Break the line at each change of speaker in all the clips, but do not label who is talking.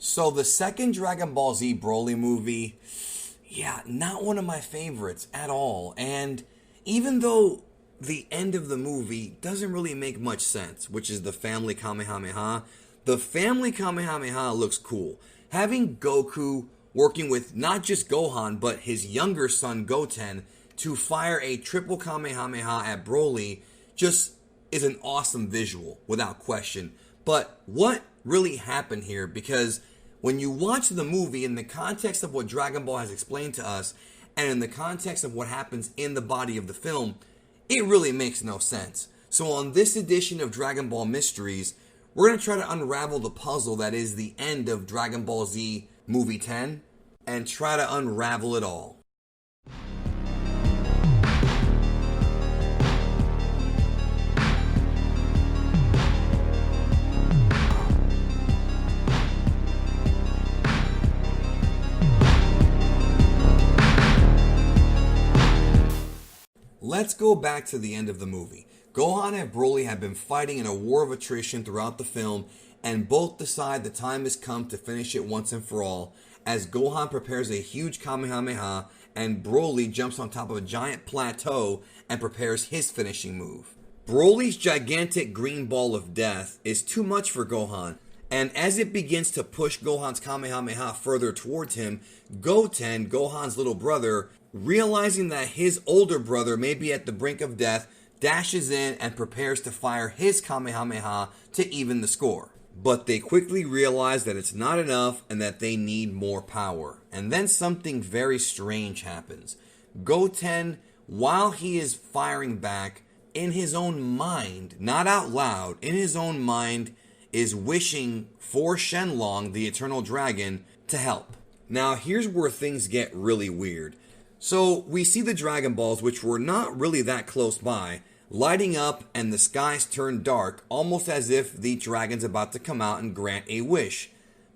So the second Dragon Ball Z Broly movie, yeah, not one of my favorites at all. And even though the end of the movie doesn't really make much sense, which is the Family Kamehameha, the Family Kamehameha looks cool. Having Goku working with not just Gohan, but his younger son Goten to fire a triple Kamehameha at Broly just is an awesome visual, without question. But what really happened here? Because when you watch the movie in the context of what Dragon Ball has explained to us, and in the context of what happens in the body of the film, it really makes no sense. So on this edition of Dragon Ball Mysteries, we're going to try to unravel the puzzle that is the end of Dragon Ball Z Movie 10, and try to unravel it all. Let's go back to the end of the movie. Gohan and Broly have been fighting in a war of attrition throughout the film, and both decide the time has come to finish it once and for all, as Gohan prepares a huge Kamehameha and Broly jumps on top of a giant plateau and prepares his finishing move. Broly's gigantic green ball of death is too much for Gohan, and as it begins to push Gohan's Kamehameha further towards him, Goten, Gohan's little brother, realizing that his older brother may be at the brink of death, dashes in and prepares to fire his Kamehameha to even the score. But they quickly realize that it's not enough and that they need more power. And then something very strange happens. Goten, while he is firing back, in his own mind, not out loud, in his own mind, is wishing for Shenlong, the Eternal Dragon, to help. Now here's where things get really weird. So we see the Dragon Balls, which were not really that close by, lighting up and the skies turn dark, almost as if the dragon's about to come out and grant a wish.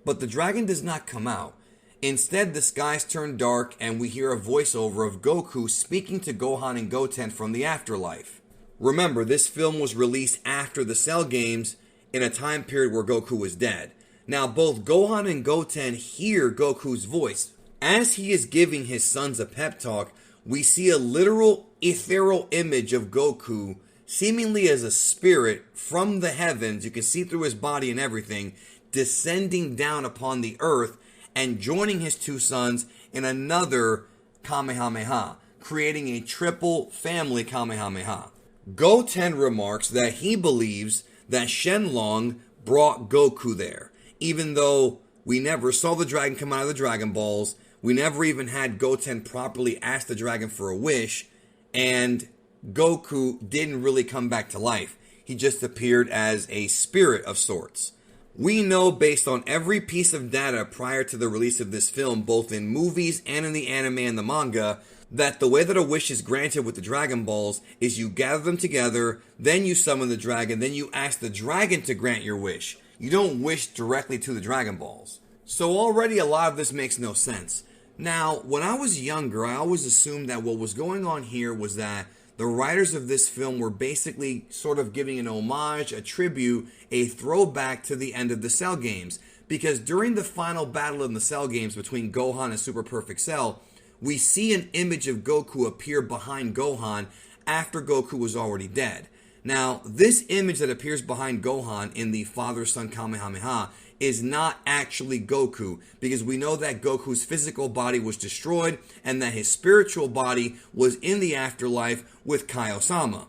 But the dragon does not come out. Instead, the skies turn dark and we hear a voiceover of Goku speaking to Gohan and Goten from the afterlife. Remember, this film was released after the Cell games in a time period where Goku was dead. Now, both Gohan and Goten hear Goku's voice. As he is giving his sons a pep talk, we see a literal ethereal image of Goku, seemingly as a spirit from the heavens. You can see through his body and everything, descending down upon the earth and joining his two sons in another Kamehameha, creating a triple family Kamehameha. Goten remarks that he believes that Shenlong brought Goku there, even though we never saw the dragon come out of the Dragon Balls. We never even had Goten properly ask the dragon for a wish, and Goku didn't really come back to life. He just appeared as a spirit of sorts. We know, based on every piece of data prior to the release of this film, both in movies and in the anime and the manga, that the way that a wish is granted with the Dragon Balls is you gather them together, then you summon the dragon, then you ask the dragon to grant your wish. You don't wish directly to the Dragon Balls. So already a lot of this makes no sense. Now, when I was younger, I always assumed that what was going on here was that the writers of this film were basically sort of giving an homage, a tribute, a throwback to the end of the Cell games. Because during the final battle in the Cell games between Gohan and Super Perfect Cell, we see an image of Goku appear behind Gohan after Goku was already dead. Now, this image that appears behind Gohan in the father-son Kamehameha is not actually Goku, because we know that Goku's physical body was destroyed and that his spiritual body was in the afterlife with Kaiosama.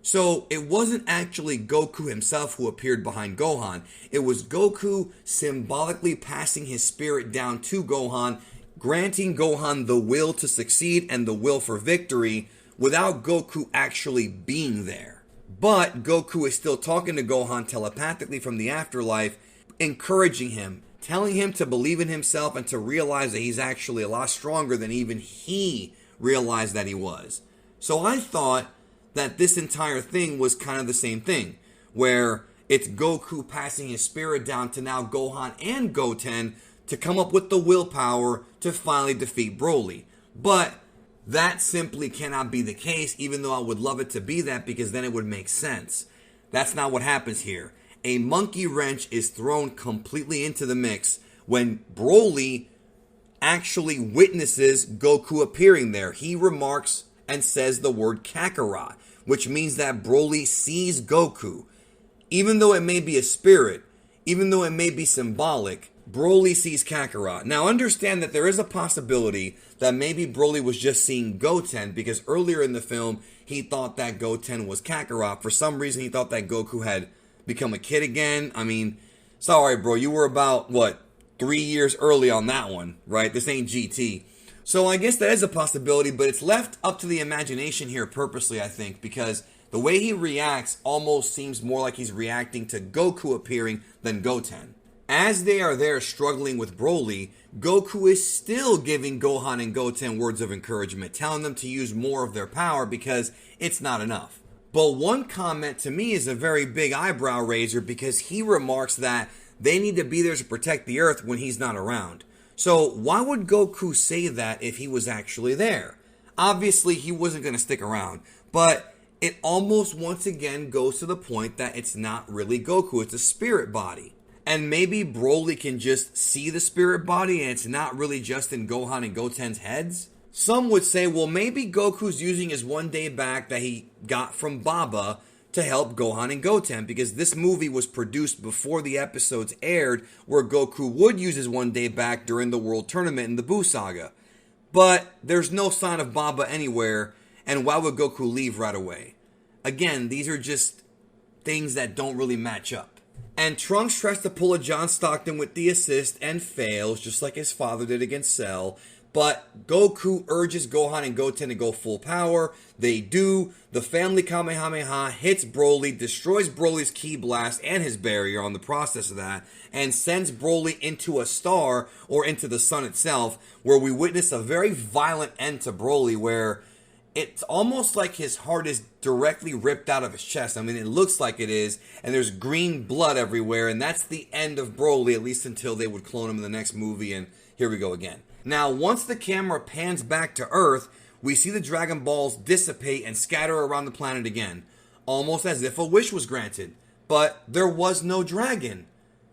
So it wasn't actually Goku himself who appeared behind Gohan. It was Goku symbolically passing his spirit down to Gohan, granting Gohan the will to succeed and the will for victory without Goku actually being there. But Goku is still talking to Gohan telepathically from the afterlife, encouraging him, telling him to believe in himself and to realize that he's actually a lot stronger than even he realized that he was. So I thought that this entire thing was kind of the same thing, where it's Goku passing his spirit down to now Gohan and Goten to come up with the willpower to finally defeat Broly. But that simply cannot be the case, even though I would love it to be that, because then it would make sense. That's not what happens here. A monkey wrench is thrown completely into the mix when Broly actually witnesses Goku appearing there. He remarks and says the word Kakarot, which means that Broly sees Goku. Even though it may be a spirit, even though it may be symbolic, Broly sees Kakarot. Now understand that there is a possibility that maybe Broly was just seeing Goten, because earlier in the film he thought that Goten was Kakarot. For some reason he thought that Goku had become a kid again. I mean, sorry bro, you were about, 3 years early on that one, right? This ain't GT. So I guess that is a possibility, but it's left up to the imagination here purposely, I think, because the way he reacts almost seems more like he's reacting to Goku appearing than Goten. As they are there struggling with Broly, Goku is still giving Gohan and Goten words of encouragement, telling them to use more of their power because it's not enough. But one comment to me is a very big eyebrow raiser, because he remarks that they need to be there to protect the Earth when he's not around. So why would Goku say that if he was actually there? Obviously he wasn't going to stick around, but it almost once again goes to the point that it's not really Goku, it's a spirit body. And maybe Broly can just see the spirit body and it's not really just in Gohan and Goten's heads? Some would say, well, maybe Goku's using his 1 day back that he got from Baba to help Gohan and Goten, because this movie was produced before the episodes aired where Goku would use his 1 day back during the World Tournament in the Buu Saga. But there's no sign of Baba anywhere, and why would Goku leave right away? Again, these are just things that don't really match up. And Trunks tries to pull a John Stockton with the assist and fails, just like his father did against Cell. But Goku urges Gohan and Goten to go full power. They do. The Family Kamehameha hits Broly, destroys Broly's Ki Blast and his barrier on the process of that, and sends Broly into a star, or into the sun itself, where we witness a very violent end to Broly, where it's almost like his heart is directly ripped out of his chest. I mean, it looks like it is, and there's green blood everywhere, and that's the end of Broly, at least until they would clone him in the next movie, and here we go again. Now, once the camera pans back to Earth, we see the Dragon Balls dissipate and scatter around the planet again, almost as if a wish was granted. But there was no dragon.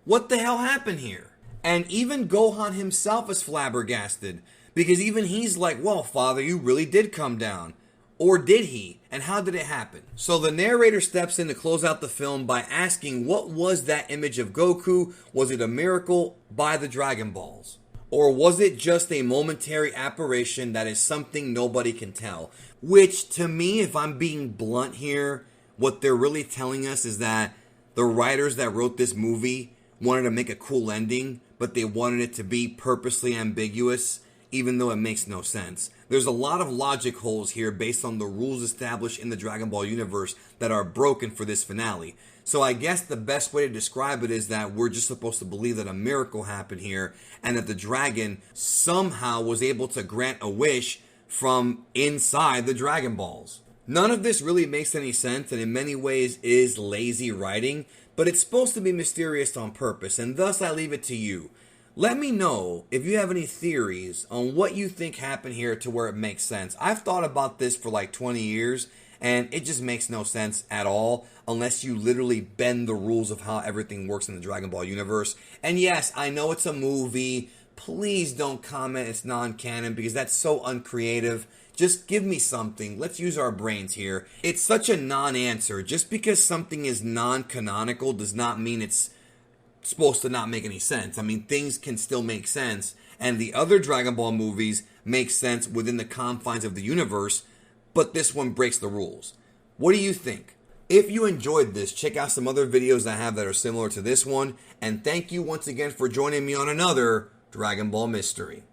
What the hell happened here? And even Gohan himself is flabbergasted, because even he's like, well, father, you really did come down. Or did he? And how did it happen? So the narrator steps in to close out the film by asking, what was that image of Goku? Was it a miracle by the Dragon Balls? Or was it just a momentary apparition that is something nobody can tell? Which, to me, if I'm being blunt here, what they're really telling us is that the writers that wrote this movie wanted to make a cool ending, but they wanted it to be purposely ambiguous, even though it makes no sense. There's a lot of logic holes here based on the rules established in the Dragon Ball universe that are broken for this finale. So I guess the best way to describe it is that we're just supposed to believe that a miracle happened here, and that the dragon somehow was able to grant a wish from inside the Dragon Balls. None of this really makes any sense, and in many ways is lazy writing, but it's supposed to be mysterious on purpose, and thus I leave it to you. Let me know if you have any theories on what you think happened here to where it makes sense. I've thought about this for like 20 years, and it just makes no sense at all unless you literally bend the rules of how everything works in the Dragon Ball universe. And yes, I know it's a movie. Please don't comment it's non-canon, because that's so uncreative. Just give me something. Let's use our brains here. It's such a non-answer. Just because something is non-canonical does not mean it's supposed to not make any sense. I mean, things can still make sense, and the other Dragon Ball movies make sense within the confines of the universe, but this one breaks the rules. What do you think? If you enjoyed this, check out some other videos I have that are similar to this one, and thank you once again for joining me on another Dragon Ball Mystery.